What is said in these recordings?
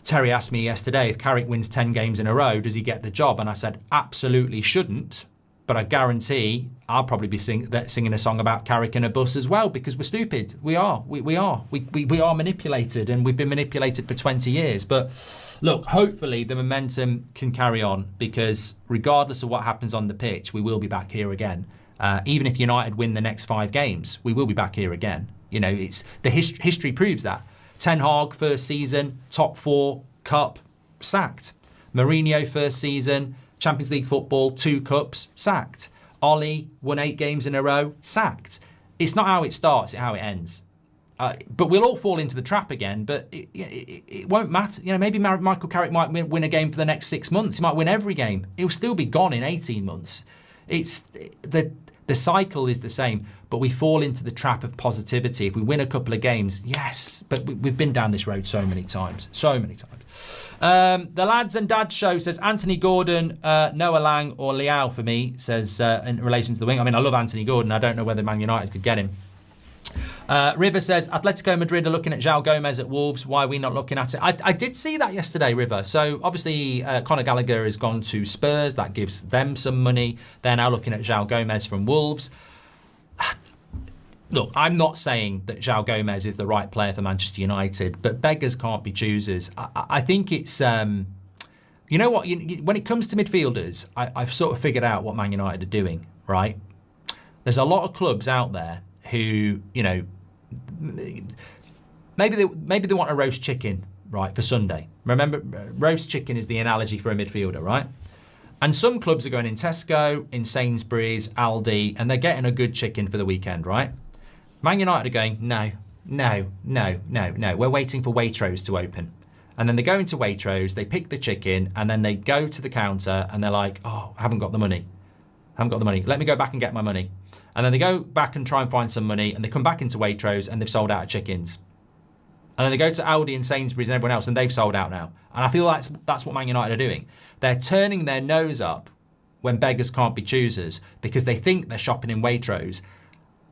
Terry asked me yesterday, if Carrick wins 10 games in a row, does he get the job? And I said, absolutely shouldn't. But I guarantee I'll probably be singing a song about Carrick in a bus as well, because we're stupid. We are. We are. We are manipulated, and we've been manipulated for 20 years. But look, hopefully the momentum can carry on, because regardless of what happens on the pitch, we will be back here again. Even if United win the next 5 games, we will be back here again. You know, it's the history proves that. Ten Hag, first season, top 4, cup, sacked. Mourinho, first season, Champions League football, 2 cups, sacked. Ollie won 8 games in a row, sacked. It's not how it starts, it's how it ends. But we'll all fall into the trap again, but it won't matter. You know, maybe Michael Carrick might win a game for the next 6 months. He might win every game. He'll still be gone in 18 months. It's the cycle is the same, but we fall into the trap of positivity. If we win a couple of games, yes, but we've been down this road so many times. The Lads and Dads show says Anthony Gordon, Noah Lang or Liao for me, says in relation to the wing. I mean, I love Anthony Gordon. I don't know whether Man United could get him. River says Atletico Madrid are looking at João Gomez at Wolves. Why are we not looking at it? I did see that yesterday, River. So obviously Conor Gallagher has gone to Spurs. That gives them some money. They're now looking at João Gomez from Wolves. Look, I'm not saying that João Gomez is the right player for Manchester United, but beggars can't be choosers. I think it's, you know what, when it comes to midfielders, I've sort of figured out what Man United are doing, right? There's a lot of clubs out there who, you know, maybe they want a roast chicken, right, for Sunday. Remember, roast chicken is the analogy for a midfielder, right? And some clubs are going in Tesco, in Sainsbury's, Aldi, and they're getting a good chicken for the weekend, right? Man United are going, no. We're waiting for Waitrose to open. And then they go into Waitrose, they pick the chicken, and then they go to the counter and they're like, oh, I haven't got the money. Let me go back and get my money. And then they go back and try and find some money, and they come back into Waitrose and they've sold out of chickens. And then they go to Aldi and Sainsbury's and everyone else, and they've sold out now. And I feel that's what Man United are doing. They're turning their nose up when beggars can't be choosers, because they think they're shopping in Waitrose,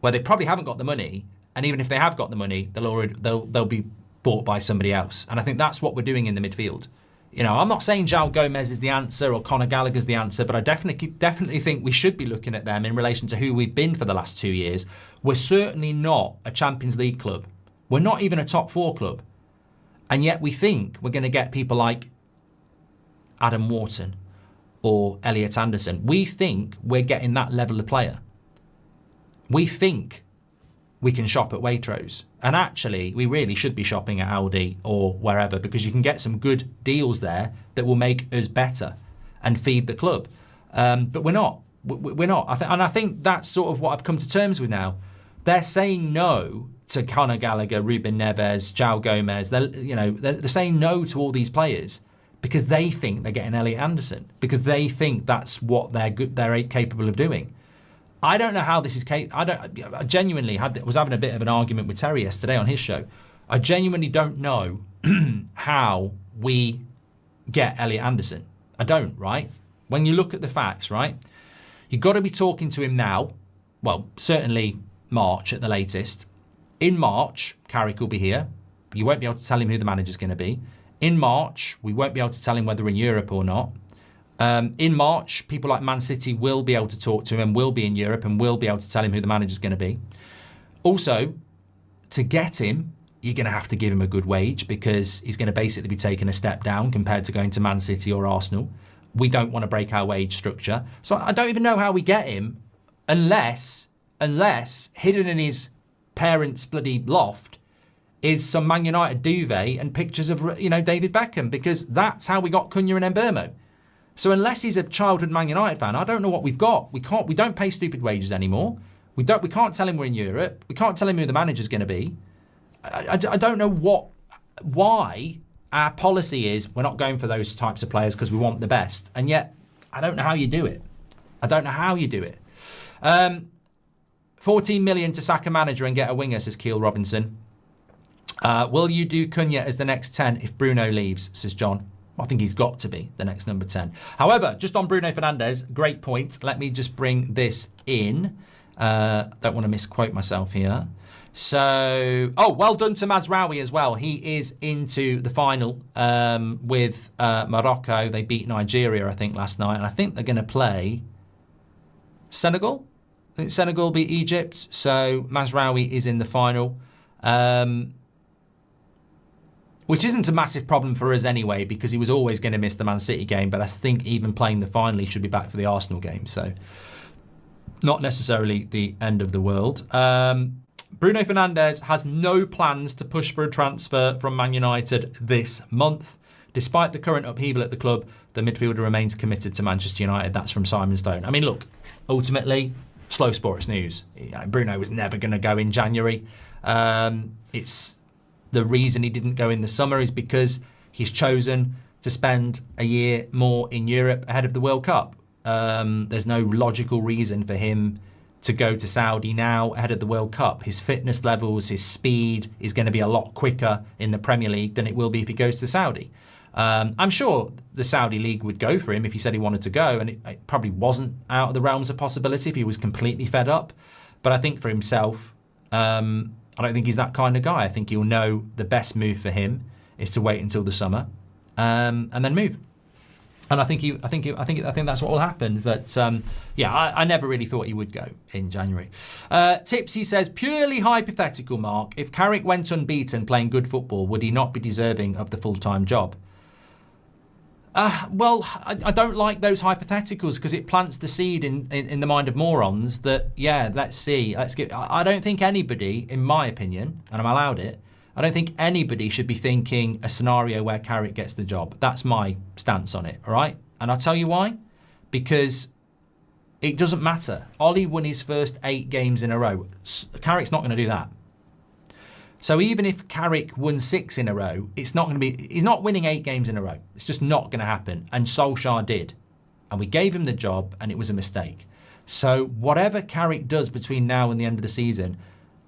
where they probably haven't got the money, and even if they have got the money, they'll be bought by somebody else. And I think that's what we're doing in the midfield. You know, I'm not saying João Gomez is the answer or Conor Gallagher's the answer, but I definitely think we should be looking at them in relation to who we've been for the last 2 years. We're certainly not a Champions League club. We're not even a top 4 club. And yet we think we're going to get people like Adam Wharton or Elliot Anderson. We think we're getting that level of player. We think we can shop at Waitrose. And actually, we really should be shopping at Aldi or wherever, because you can get some good deals there that will make us better and feed the club. But we're not. We're not. And I think that's sort of what I've come to terms with now. They're saying no to Conor Gallagher, Ruben Neves, João Gomez. They're saying no to all these players because they think they're getting Elliot Anderson, because they think that's what they're capable of doing. I don't know how this is. I genuinely was having a bit of an argument with Terry yesterday on his show. I genuinely don't know how we get Elliot Anderson. I don't, right? When you look at the facts, right? You've got to be talking to him now. Well, certainly March at the latest. In March, Carrick will be here. You won't be able to tell him who the manager's going to be. In March, we won't be able to tell him whether we're in Europe or not. In March, people like Man City will be able to talk to him and will be in Europe and will be able to tell him who the manager's going to be. Also, to get him, you're going to have to give him a good wage, because he's going to basically be taking a step down compared to going to Man City or Arsenal. We don't want to break our wage structure. So I don't even know how we get him unless hidden in his parents' bloody loft is some Man United duvet and pictures of, David Beckham, because that's how we got Cunha and Mbeumo. So unless he's a childhood Man United fan, I don't know what we've got. We don't pay stupid wages anymore. We can't tell him we're in Europe. We can't tell him who the manager's going to be. I don't know why our policy is we're not going for those types of players because we want the best. And yet, I don't know how you do it. 14 million to sack a manager and get a winger, says Keel Robinson. Will you do Cunha as the next 10 if Bruno leaves, says John. I think he's got to be the next number 10. However, just on Bruno Fernandes, great point. Let me just bring this in. Don't want to misquote myself here. So, well done to Mazraoui as well. He is into the final with Morocco. They beat Nigeria, I think, last night. And I think they're going to play Senegal. I think Senegal beat Egypt. So Mazraoui is in the final. Which isn't a massive problem for us anyway, because he was always going to miss the Man City game. But I think even playing the final, he should be back for the Arsenal game. So not necessarily the end of the world. Bruno Fernandes has no plans to push for a transfer from Man United this month. Despite the current upheaval at the club, the midfielder remains committed to Manchester United. That's from Simon Stone. I mean, look, ultimately, slow sports news. Bruno was never going to go in January. It's the reason he didn't go in the summer is because he's chosen to spend a year more in Europe ahead of the World Cup. There's no logical reason for him to go to Saudi now ahead of the World Cup. His fitness levels, his speed is going to be a lot quicker in the Premier League than it will be if he goes to Saudi. I'm sure the Saudi League would go for him if he said he wanted to go, and it probably wasn't out of the realms of possibility if he was completely fed up. But I think for himself, I don't think he's that kind of guy. I think he'll know the best move for him is to wait until the summer and then move. And I think that's what will happen. But I never really thought he would go in January. Tipsy says, purely hypothetical, Mark. If Carrick went unbeaten playing good football, would he not be deserving of the full-time job? Well, I don't like those hypotheticals because it plants the seed in the mind of morons that, let's see. I don't think anybody, in my opinion, and I'm allowed it, I don't think anybody should be thinking a scenario where Carrick gets the job. That's my stance on it, all right? And I'll tell you why. Because it doesn't matter. Ollie won his first 8 games in a row. Carrick's not going to do that. So even if Carrick won 6 in a row, it's not going to be. He's not winning 8 games in a row. It's just not going to happen. And Solskjaer did. And we gave him the job, and it was a mistake. So whatever Carrick does between now and the end of the season,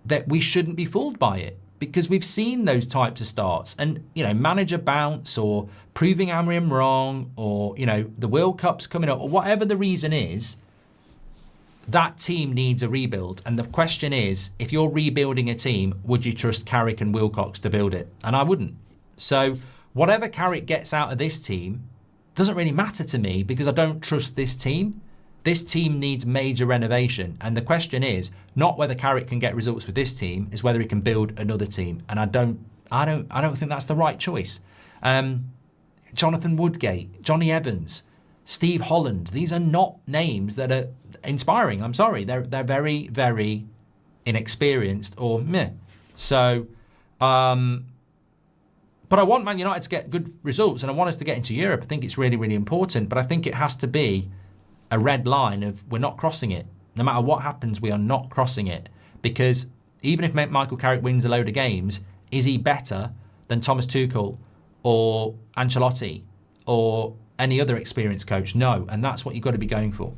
that we shouldn't be fooled by it. Because we've seen those types of starts and, manager bounce or proving Amrim wrong or, the World Cup's coming up or whatever the reason is, that team needs a rebuild. And the question is, if you're rebuilding a team, would you trust Carrick and Wilcox to build it? And I wouldn't. So whatever Carrick gets out of this team doesn't really matter to me because I don't trust this team. This team needs major renovation. And the question is not whether Carrick can get results with this team, is whether he can build another team. And I don't think that's the right choice. Jonathan Woodgate, Johnny Evans, Steve Holland, these are not names that are inspiring. I'm sorry. They're very, very inexperienced or meh. So, but I want Man United to get good results and I want us to get into Europe. I think it's really, really important. But I think it has to be a red line of we're not crossing it. No matter what happens, we are not crossing it. Because even if Michael Carrick wins a load of games, is he better than Thomas Tuchel or Ancelotti or any other experienced coach? No. And that's what you've got to be going for.